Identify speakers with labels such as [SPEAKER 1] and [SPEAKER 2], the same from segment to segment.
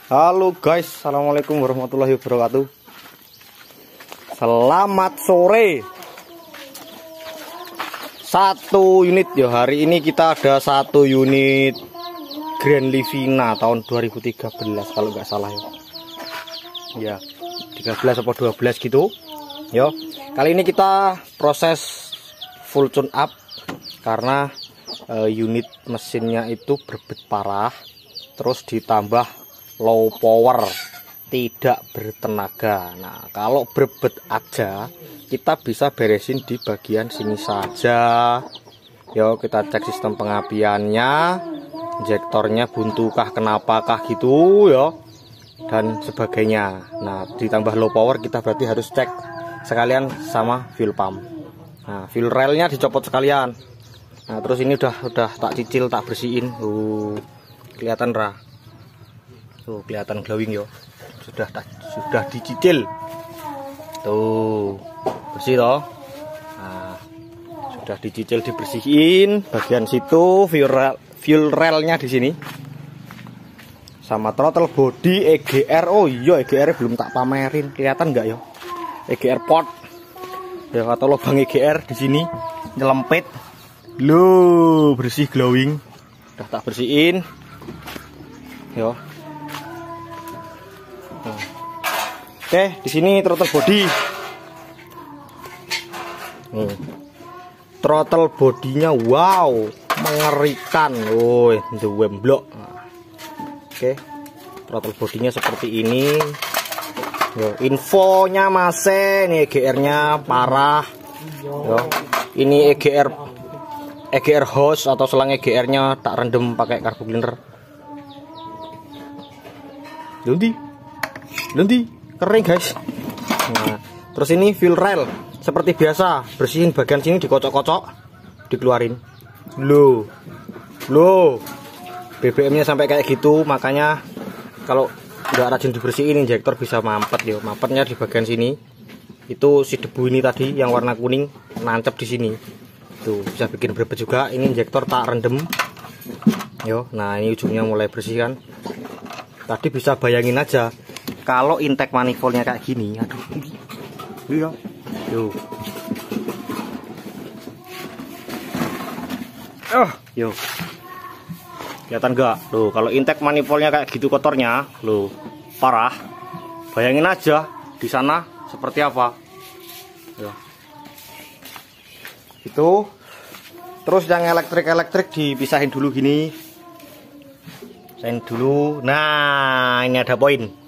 [SPEAKER 1] Halo guys, assalamualaikum warahmatullahi wabarakatuh. Selamat sore. Satu unit ya, hari ini kita ada satu unit Grand Livina tahun 2013 kalau nggak salah ya. Ya, 13 atau 12 gitu. Yo, kali ini kita proses full tune up karena unit mesinnya itu berbet parah, terus ditambah low power, tidak bertenaga. Nah, kalau berbet aja kita bisa beresin di bagian sini saja. Yo, kita cek sistem pengapiannya, injektornya buntukah, kenapakah gitu yo, dan sebagainya. Nah, ditambah low power kita berarti harus cek sekalian sama fuel pump. Nah, fuel railnya dicopot sekalian. Nah, terus ini udah tak cicil, tak bersihin. Kelihatan ra? Tuh, kelihatan glowing yo. Sudah dicicil. Tuh, bersih toh. Nah, sudah dicicil, dibersihin bagian situ, fuel railnya di sini. Sama throttle body, EGR. Oh iya, EGR belum tak pamerin. Kelihatan nggak yo? EGR port. Ya, atau lubang EGR di sini nyelempit. Loh, bersih glowing. Udah tak bersihin. Yo. Oke, di sini throttle body. Throttle bodinya wow, mengerikan. The wemblok. Oke, throttle bodinya seperti ini. Yo, infonya masih nih, EGR-nya parah. Yo, ini EGR hose atau selang EGR-nya tak rendem pakai carbo cleaner. Nanti kering guys. Nah, terus ini fuel rail seperti biasa, bersihin bagian sini, dikocok-kocok, dikeluarin. Loh, BBM-nya sampai kayak gitu, makanya kalau nggak rajin dibersihin injektor bisa mampet yo. Mampetnya di bagian sini. Itu si debu ini tadi yang warna kuning nancep di sini. Tuh, bisa bikin berbet juga. Ini injektor tak rendem. Yo, nah ini ujungnya mulai bersih kan. Tadi bisa bayangin aja kalau intake manifoldnya kayak gini, aduh, iya, yo, kelihatan nggak? Loh, kalau intake manifoldnya kayak gitu kotornya, loh, parah. Bayangin aja di sana seperti apa. Yo. Itu, terus yang elektrik dipisahin dulu gini, pisahin dulu. Nah, ini ada poin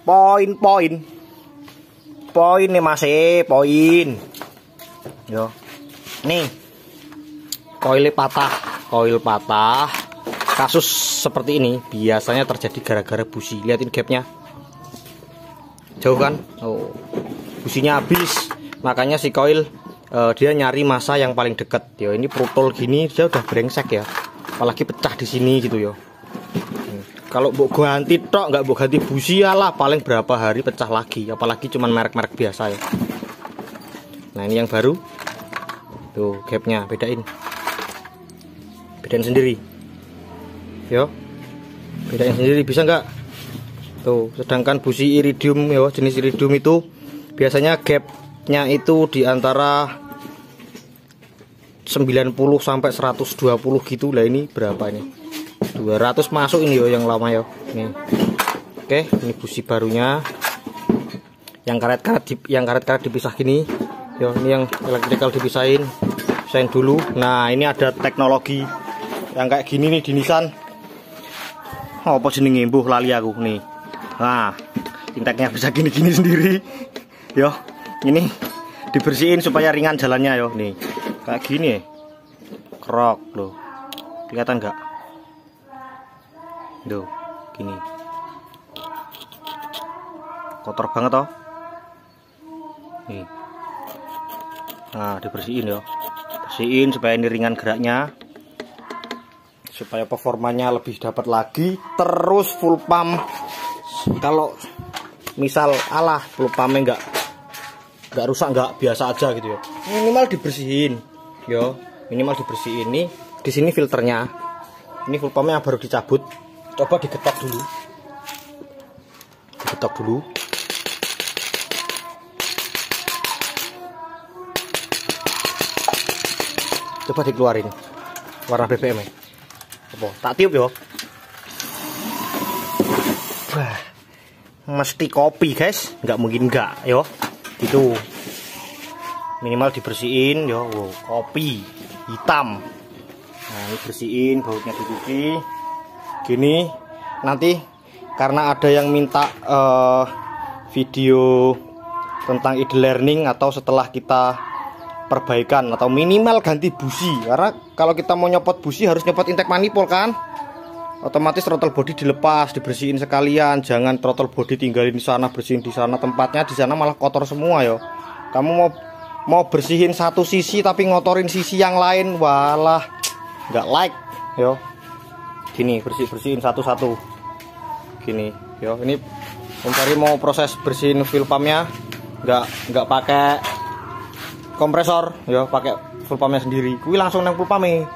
[SPEAKER 1] nih masih poin yo. Nih koil patah. Kasus seperti ini biasanya terjadi gara-gara busi. Lihatin gapnya jauh kan. Oh, businya habis, makanya si koil dia nyari masa yang paling dekat yo. Ini protol gini dia udah brengsek ya, apalagi pecah di sini gitu yo. Kalau mau ganti tok, nggak mau ganti busi lah, paling berapa hari pecah lagi. Apalagi cuman merek-merek biasa ya. Nah, ini yang baru. Tuh, gapnya bedain sendiri. Yo, bedain sendiri, bisa nggak? Tuh, sedangkan busi iridium yo, jenis iridium itu biasanya gapnya itu di antara 90 sampai 120 gitu lah. Ini berapa ini? 200 masuk ini yo, yang lama yo. Nih. Oke, ini busi barunya. Yang karet-karet dipisah gini. Yo, ini yang elektrikal dipisahin dulu. Nah, ini ada teknologi yang kayak gini nih di Nissan. Oh, apa jenenge mbuh lali aku nih. Nah, intake-nya bisa gini-gini sendiri. Yo, ini dibersihin supaya ringan jalannya yo. Nih, kayak gini. Krok loh. Kelihatan nggak? Duh, gini. Kotor banget toh. Nih. Nah, dibersihin ya. Bersihin supaya ini ringan geraknya. Supaya performanya lebih dapat lagi. Terus full pump. Kalau misal full pumpnya nggak rusak, nggak biasa aja gitu ya. Minimal dibersihin. Yo, minimal dibersihin. Nih, di sini filternya. Ini full pumpnya baru dicabut. Coba digetok dulu. getok dulu. Coba dikeluarin warna BBM -nya. Apa? Tak tiup yo. Wah, mesti kopi guys, nggak mungkin nggak yo. Gitu. Minimal dibersihin yo. Wow, kopi hitam. Nah, ini bersihin, bautnya dicuci. Gini, nanti karena ada yang minta video tentang e-learning atau setelah kita perbaikan atau minimal ganti busi, karena kalau kita mau nyopot busi harus nyopot intake manifold kan, otomatis throttle body dilepas, dibersihin sekalian. Jangan throttle body tinggalin di sana, bersihin di sana, tempatnya di sana malah kotor semua yo. Kamu mau bersihin satu sisi tapi ngotorin sisi yang lain, walah nggak like yo. Gini bersihin satu-satu gini yo. Ini mencari mau proses bersihin fuel pumpnya, nggak pakai kompresor ya, pakai full pumpnya sendiri. Kui langsung nang full pumpnya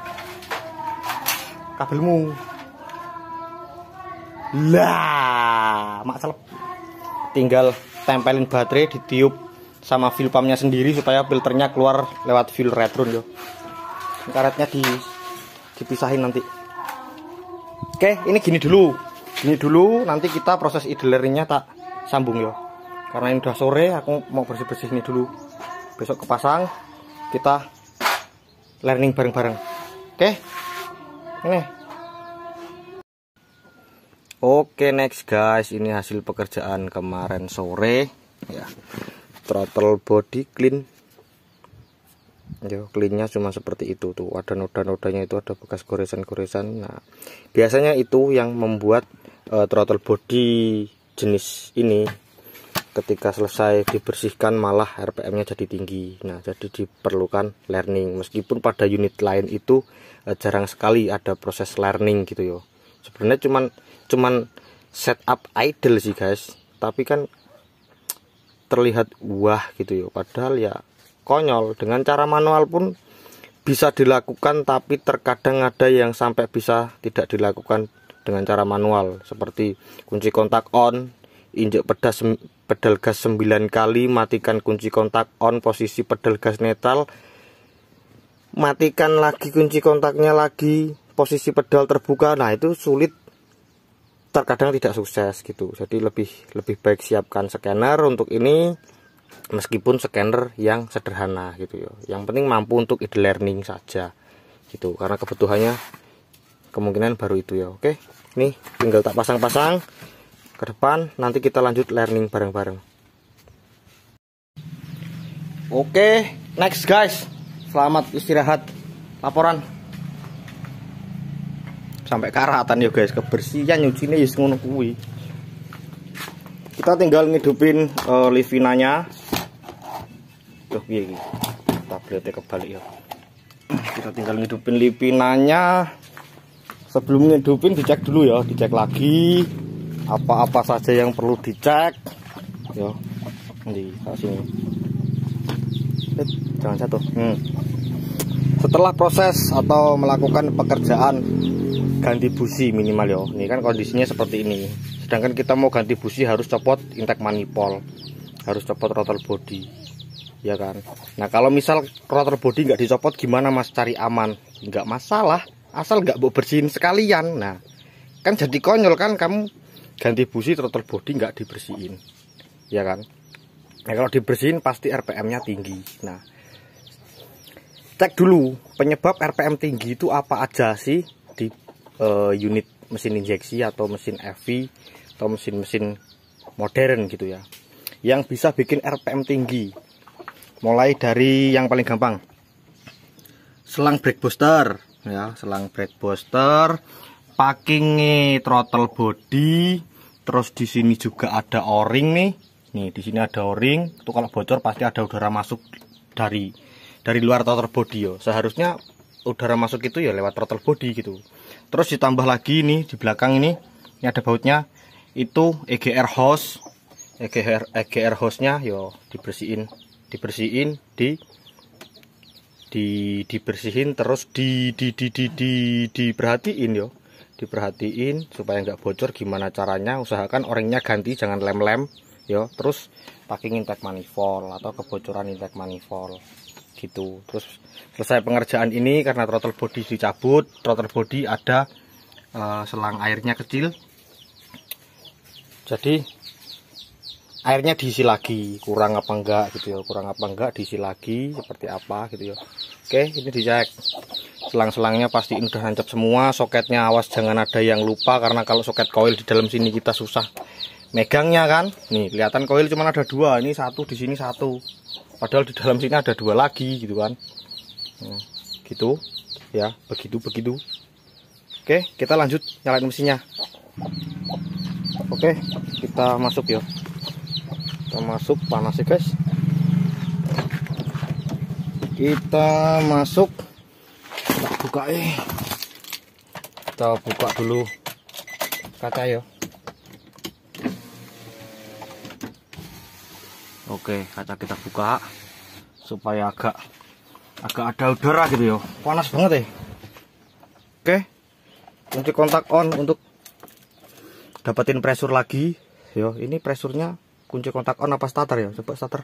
[SPEAKER 1] kabelmu lah, mak selep. Tinggal tempelin baterai, ditiup sama fuel pumpnya sendiri supaya filternya keluar lewat fuel retron yo. Karetnya dipisahin nanti. Oke, ini gini dulu nanti kita proses idlernya tak sambung yo. Karena ini udah sore, aku mau bersih ini dulu. Besok kepasang, kita learning bareng-bareng. Oke, ini. Oke, next guys, ini hasil pekerjaan kemarin sore ya. Throttle body clean. Yo, cleannya cuma seperti itu tuh. Ada noda-nodanya, itu ada bekas goresan-goresan. Nah, biasanya itu yang membuat throttle body jenis ini ketika selesai dibersihkan malah RPM-nya jadi tinggi. Nah, jadi diperlukan learning. Meskipun pada unit lain itu jarang sekali ada proses learning gitu yo. Sebenarnya cuman setup idle sih guys, tapi kan terlihat wah gitu yo. Padahal ya konyol. Dengan cara manual pun bisa dilakukan, tapi terkadang ada yang sampai bisa tidak dilakukan dengan cara manual, seperti kunci kontak on, injek pedal gas 9 kali, matikan kunci kontak on, posisi pedal gas netral, matikan lagi kunci kontaknya lagi, posisi pedal terbuka. Nah, itu sulit, terkadang tidak sukses gitu. Jadi lebih baik siapkan scanner untuk ini, meskipun scanner yang sederhana gitu ya. Yang penting mampu untuk e-learning saja gitu, karena kebutuhannya kemungkinan baru itu ya. Oke, nih tinggal tak pasang-pasang ke depan, nanti kita lanjut learning bareng-bareng. Oke, next guys, selamat istirahat. Laporan sampai karatan ya guys, kebersihan nyucinya ya ngono kuwi. Kita tinggal ngidupin livinanya. Tuh piye iki? Tabletnya kebalik ya. Kita tinggal ngidupin livinanya. Sebelum ngidupin dicek dulu ya, dicek lagi apa-apa saja yang perlu dicek ya. Di sini jangan jatuh. Setelah proses atau melakukan pekerjaan ganti busi minimal ya, ini kan kondisinya seperti ini. Sedangkan kita mau ganti busi harus copot intake manifold, harus copot throttle body ya kan. Nah, kalau misal throttle body nggak dicopot gimana mas? Cari aman nggak masalah, asal nggak mau bersihin sekalian. Nah, kan jadi konyol kan, kamu ganti busi throttle body nggak dibersihin ya kan. Nah, kalau dibersihin pasti RPM-nya tinggi. Nah, cek dulu penyebab RPM tinggi itu apa aja sih di unit mesin injeksi atau mesin FV atau mesin-mesin modern gitu ya, yang bisa bikin RPM tinggi. Mulai dari yang paling gampang, selang brake booster ya, selang brake booster, packingnya throttle body, terus di sini juga ada o-ring nih. Nih di sini ada o-ring, itu kalau bocor pasti ada udara masuk dari luar throttle body yo. Seharusnya udara masuk itu ya lewat throttle body gitu. Terus ditambah lagi ini di belakang ini ada bautnya, itu EGR hose. EGR hose-nya yo dibersihin dibersihin terus diperhatiin yo. diperhatiin supaya nggak bocor. Gimana caranya? Usahakan o-ringnya ganti, jangan lem-lem yo. Terus pakai intake manifold atau kebocoran intake manifold gitu. Terus selesai pengerjaan ini, karena throttle body dicabut, throttle body ada selang airnya kecil, jadi airnya diisi lagi, kurang apa enggak gitu ya, kurang apa enggak diisi lagi seperti apa gitu ya. Oke, ini dicek selang-selangnya, pastiin udah nancap semua. Soketnya awas jangan ada yang lupa, karena kalau soket coil di dalam sini kita susah megangnya kan. Nih kelihatan coil cuma ada 2, ini 1, di sini 1, padahal di dalam sini ada 2 lagi gitu kan. Gitu ya, begitu. Oke, kita lanjut nyalain mesinnya. Oke, kita masuk ya. Kita masuk, panas ya guys. Kita masuk. Kita buka Kita buka dulu kaca ya. Oke, kaca kita buka supaya agak ada udara gitu ya. Panas banget ya. Oke, kunci kontak on untuk dapetin pressure lagi. Yo, ini pressurnya kunci kontak on apa starter ya? Coba starter.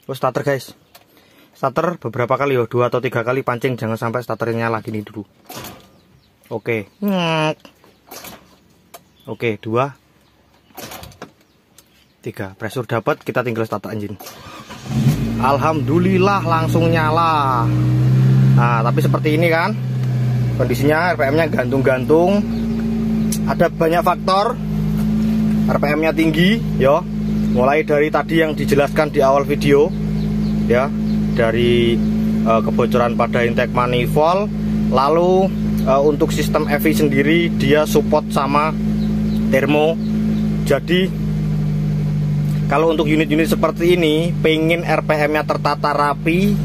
[SPEAKER 1] Oh, starter guys. Starter beberapa kali yo, 2 atau 3 kali pancing, jangan sampai starternya nyala gini dulu. Oke. Oke, 2 3, pressure dapat, kita tinggal start engine. Alhamdulillah langsung nyala. Nah, tapi seperti ini kan kondisinya, RPM-nya gantung-gantung. Ada banyak faktor RPM-nya tinggi yo. Mulai dari tadi yang dijelaskan di awal video ya, dari kebocoran pada intake manifold. Lalu untuk sistem EV sendiri dia support sama termo. Jadi kalau untuk unit-unit seperti ini, pengen RPM-nya tertata rapi,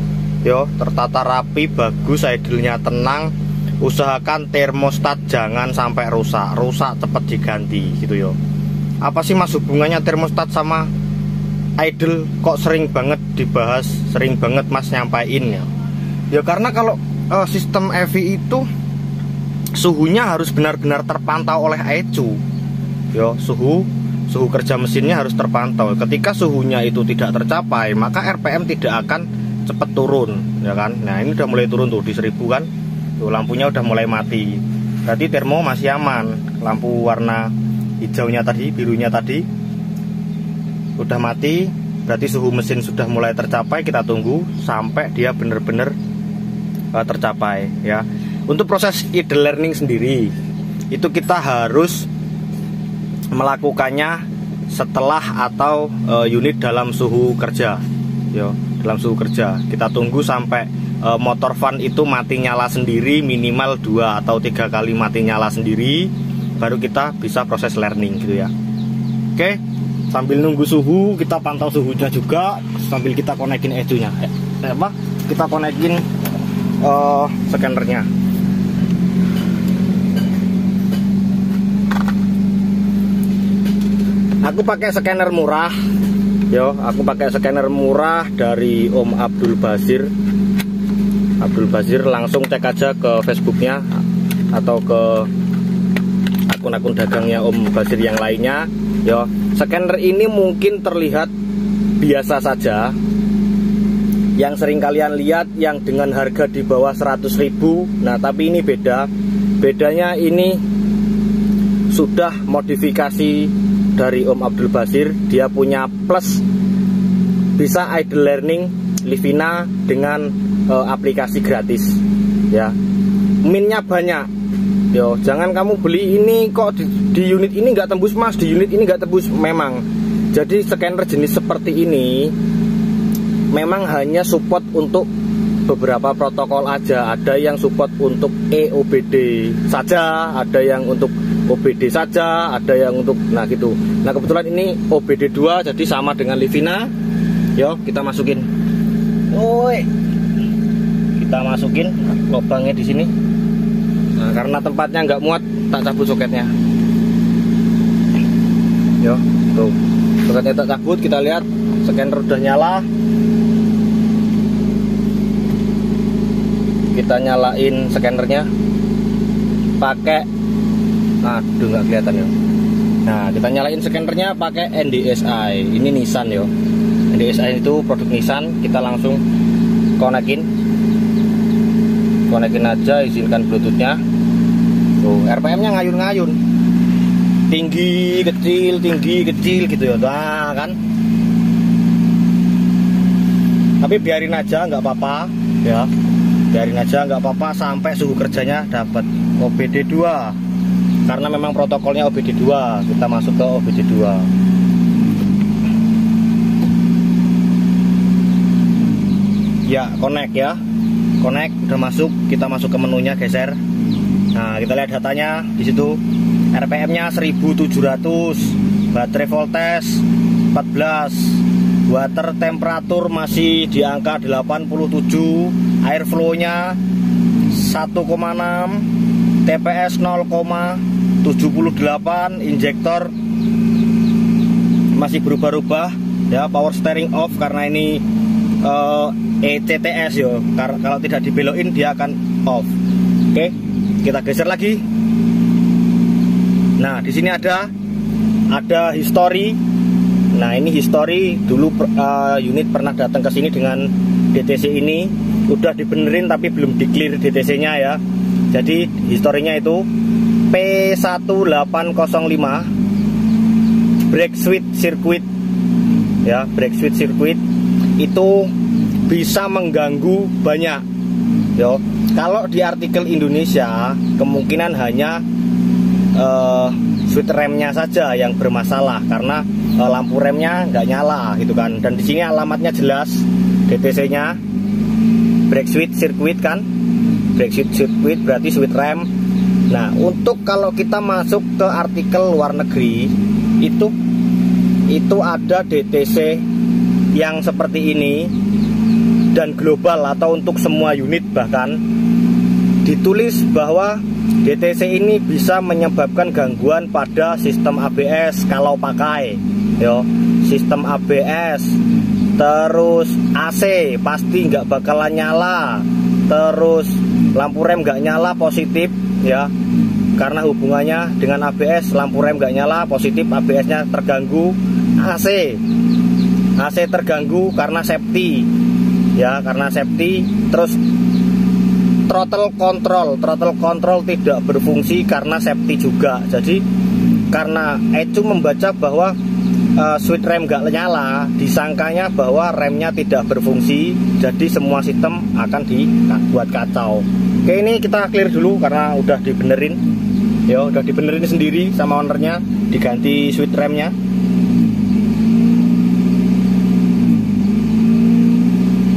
[SPEAKER 1] yo, tertata rapi, bagus, idle-nya tenang, usahakan termostat jangan sampai rusak cepet diganti, gitu yo. Apa sih mas hubungannya termostat sama idle? Kok sering banget dibahas, sering banget mas nyampain ya? Ya karena kalau sistem EV itu suhunya harus benar-benar terpantau oleh ECU, yo, suhu kerja mesinnya harus terpantau. Ketika suhunya itu tidak tercapai, maka RPM tidak akan cepat turun, ya kan? Nah, ini udah mulai turun tuh di 1000 kan. Tuh lampunya udah mulai mati. Berarti termo masih aman. Lampu warna hijaunya tadi, birunya tadi udah mati. Berarti suhu mesin sudah mulai tercapai. Kita tunggu sampai dia benar-benar tercapai, ya. Untuk proses idle learning sendiri, itu kita harus melakukannya setelah atau unit dalam suhu kerja, yo, dalam suhu kerja. Kita tunggu sampai motor fan itu mati nyala sendiri, minimal 2 atau 3 kali mati nyala sendiri, baru kita bisa proses learning gitu ya. Oke, sambil nunggu suhu kita pantau suhunya juga, sambil kita konekin ECU-nya. Kita konekin scannernya. Aku pakai scanner murah, yo. Aku pakai scanner murah dari Om Abdul Basir. Abdul Basir, langsung cek aja ke Facebooknya atau ke akun-akun dagangnya Om Basir yang lainnya, yo. Scanner ini mungkin terlihat biasa saja. Yang sering kalian lihat yang dengan harga di bawah 100.000. Nah, tapi ini beda. Bedanya ini sudah modifikasi dari Om Abdul Basir. Dia punya plus, bisa idle learning Livina dengan aplikasi gratis, ya. Minnya banyak, yo. Jangan kamu beli ini kok di unit ini nggak tembus mas, di unit ini nggak tembus. Memang, jadi scanner jenis seperti ini memang hanya support untuk beberapa protokol aja. Ada yang support untuk EOBD saja, ada yang untuk OBD saja, ada yang untuk, nah gitu. Nah kebetulan ini OBD 2, jadi sama dengan Livina. Yo, kita masukin. Woi, kita masukin lubangnya di sini. Nah, karena tempatnya nggak muat, tak cabut soketnya. Yo, tuh soketnya tak cabut. Kita lihat scanner udah nyala. Kita nyalain scannernya. pakai, aduh nggak kelihatan ya. Nah, kita nyalain scannernya pakai NDSI. Ini Nissan yo. NDSI itu produk Nissan. Kita langsung konekin aja, izinkan Bluetoothnya. Tuh, RPM-nya ngayun-ngayun, tinggi kecil gitu ya. Nah kan, tapi biarin aja nggak apa-apa ya, biarin aja nggak apa-apa sampai suhu kerjanya dapat OBD2, karena memang protokolnya OBD2. Kita masuk ke OBD2 ya, connect ya, connect udah masuk. Kita masuk ke menunya, geser. Nah, kita lihat datanya di situ. RPM-nya 1700, baterai voltage 14, water temperatur masih di angka 87, air flow-nya 1,6, TPS 0,78, injektor masih berubah-ubah ya. Power steering off karena ini ECTS yo. Kalau tidak dibelokin dia akan off. Oke, kita geser lagi. Nah, di sini ada history. Nah, ini history dulu unit pernah datang ke sini dengan DTC ini, udah dibenerin tapi belum di-clear DTC-nya ya. Jadi historinya itu P1805 brake switch circuit ya, brake switch circuit itu bisa mengganggu banyak. Yo, kalau di artikel Indonesia kemungkinan hanya switch remnya saja yang bermasalah karena lampu remnya nggak nyala gitu kan. Dan di sini alamatnya jelas, DTC-nya brake switch circuit kan, brake switch circuit berarti switch rem. Nah, untuk kalau kita masuk ke artikel luar negeri itu ada DTC yang seperti ini dan global atau untuk semua unit, bahkan ditulis bahwa DTC ini bisa menyebabkan gangguan pada sistem ABS kalau pakai yo, sistem ABS, terus AC pasti nggak bakalan nyala, terus lampu rem nggak nyala positif ya, karena hubungannya dengan ABS. Lampu rem nggak nyala positif, ABS-nya terganggu. AC terganggu karena safety ya, karena safety. Terus throttle control tidak berfungsi karena safety juga. Jadi karena ECU membaca bahwa switch rem nggak nyala, disangkanya bahwa remnya tidak berfungsi, jadi semua sistem akan dibuat kacau. Oke, ini kita clear dulu karena udah dibenerin ya, udah dibenerin sendiri sama ownernya, diganti switch remnya.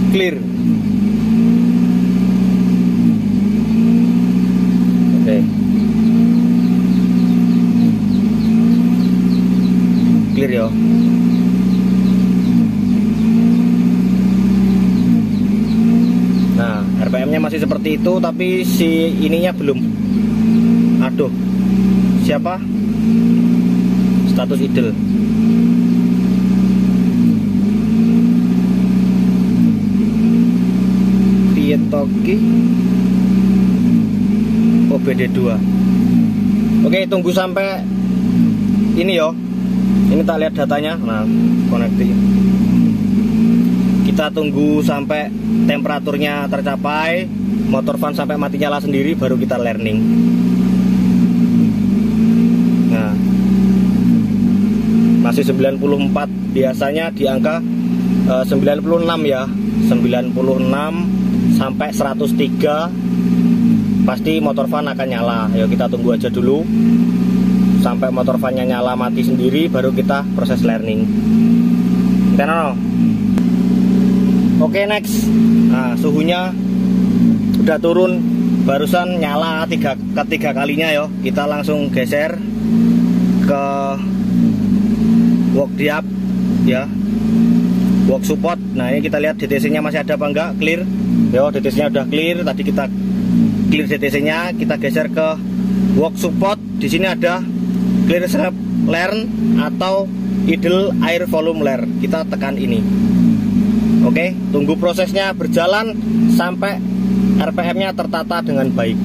[SPEAKER 1] Clear. Oke. Clear ya. Nah, RPM-nya masih seperti itu, tapi si ininya belum. Aduh, siapa? Status idle. Toki OBD2. Oke, tunggu sampai ini yo. Ini tak lihat datanya. Nah, connecting. Kita tunggu sampai temperaturnya tercapai, motor fan sampai mati nyala sendiri, baru kita learning. Nah, masih 94, biasanya di angka 96 ya, 96 sampai 103 pasti motor fan akan nyala. Ayo kita tunggu aja dulu sampai motor fannya nyala mati sendiri, baru kita proses learning. Oke, next. Nah, suhunya udah turun, barusan nyala ketiga kalinya yo. Kita langsung geser ke work diap ya, work support. Nah, ini kita lihat DTC-nya masih ada apa enggak, clear. Yo, DTC-nya udah clear. Tadi kita clear DTC-nya, kita geser ke work support. Di sini ada clear snap learn atau idle air volume learn. Kita tekan ini. Oke, tunggu prosesnya berjalan sampai RPM-nya tertata dengan baik.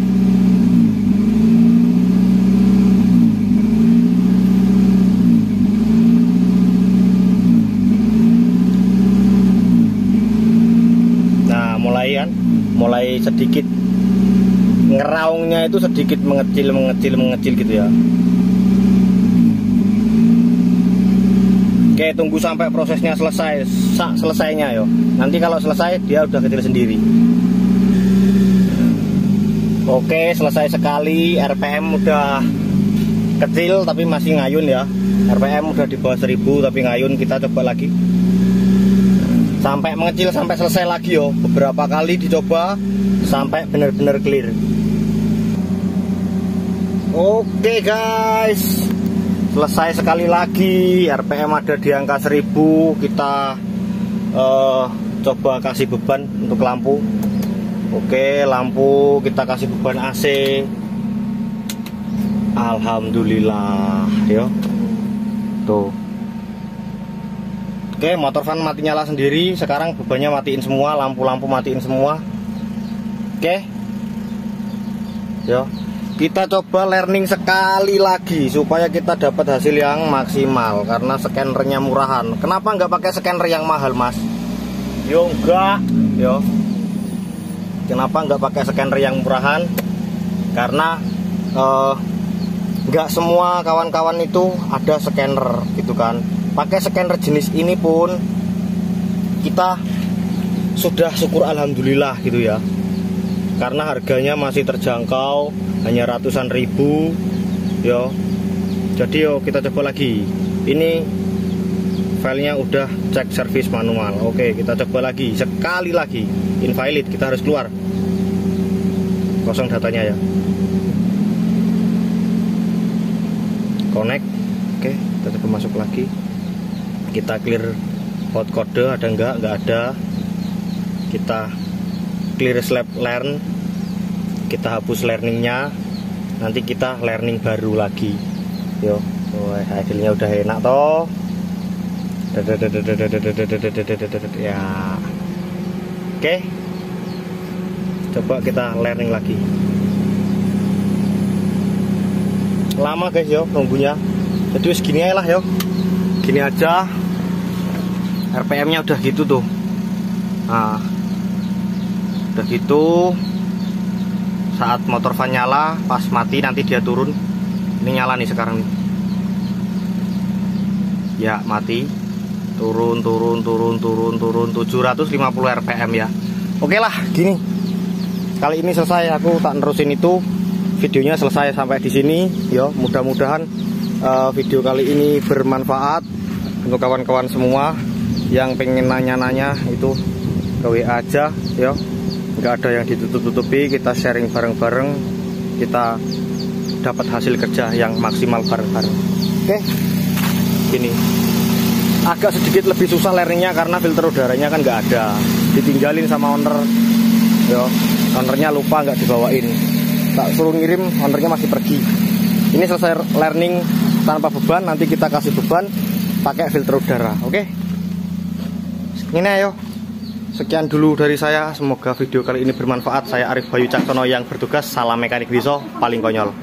[SPEAKER 1] sedikit ngeraungnya itu sedikit mengecil gitu ya. Oke, tunggu sampai prosesnya selesainya yo. Nanti kalau selesai dia udah kecil sendiri. Oke, selesai sekali. RPM udah kecil tapi masih ngayun ya. RPM udah di bawah 1000 tapi ngayun. Kita coba lagi sampai mengecil, sampai selesai lagi yo. Beberapa kali dicoba sampai benar-benar clear. Oke guys, selesai sekali lagi. RPM ada di angka 1000. Kita coba kasih beban untuk lampu. Oke, lampu kita kasih beban AC. Alhamdulillah yo. Tuh. Oke, motor fan mati nyala sendiri. Sekarang bebannya matiin semua, lampu-lampu matiin semua. Oke. Yo. Kita coba learning sekali lagi supaya kita dapat hasil yang maksimal, karena scannernya murahan. Kenapa nggak pakai scanner yang mahal, Mas? Yo enggak, yo. Kenapa nggak pakai scanner yang murahan? Karena nggak semua kawan-kawan itu ada scanner gitu kan. Pakai scanner jenis ini pun kita sudah syukur alhamdulillah gitu ya. Karena harganya masih terjangkau, hanya ratusan ribu yo. Jadi yo kita coba lagi. Ini filenya udah cek servis manual. Oke, kita coba lagi sekali lagi. Invalid, kita harus keluar. Kosong datanya ya. Connect. Oke, kita coba masuk lagi. Kita clear hot kode, ada enggak ada. Kita clear slab learn, kita hapus learningnya, nanti kita learning baru lagi yo. Hasilnya udah enak toh ya. Oke, coba kita learning lagi. Lama guys yo nunggunya, jadi segini aja lah yo, gini aja. RPM nya udah gitu tuh. Nah, udah gitu. Saat motor fan nyala, pas mati nanti dia turun. Ini nyala nih sekarang nih. Ya mati. Turun 750 RPM ya. Oke lah gini. Kali ini selesai, aku tak nerusin itu. Videonya selesai sampai di sini yo. Mudah-mudahan video kali ini bermanfaat untuk kawan-kawan semua yang pengen nanya-nanya itu ke WA aja yo. Nggak ada yang ditutup-tutupi, kita sharing bareng-bareng, kita dapat hasil kerja yang maksimal bareng-bareng. Oke, gini agak sedikit lebih susah learningnya karena filter udaranya kan nggak ada, ditinggalin sama owner yo. Ownernya lupa, nggak dibawain, tak suruh ngirim, ownernya masih pergi. Ini selesai learning tanpa beban, nanti kita kasih beban pakai filter udara. Oke, ini ayo. Sekian dulu dari saya, semoga video kali ini bermanfaat. Saya Arif Bayu Caksono yang bertugas. Salam mekanik Wiso paling konyol.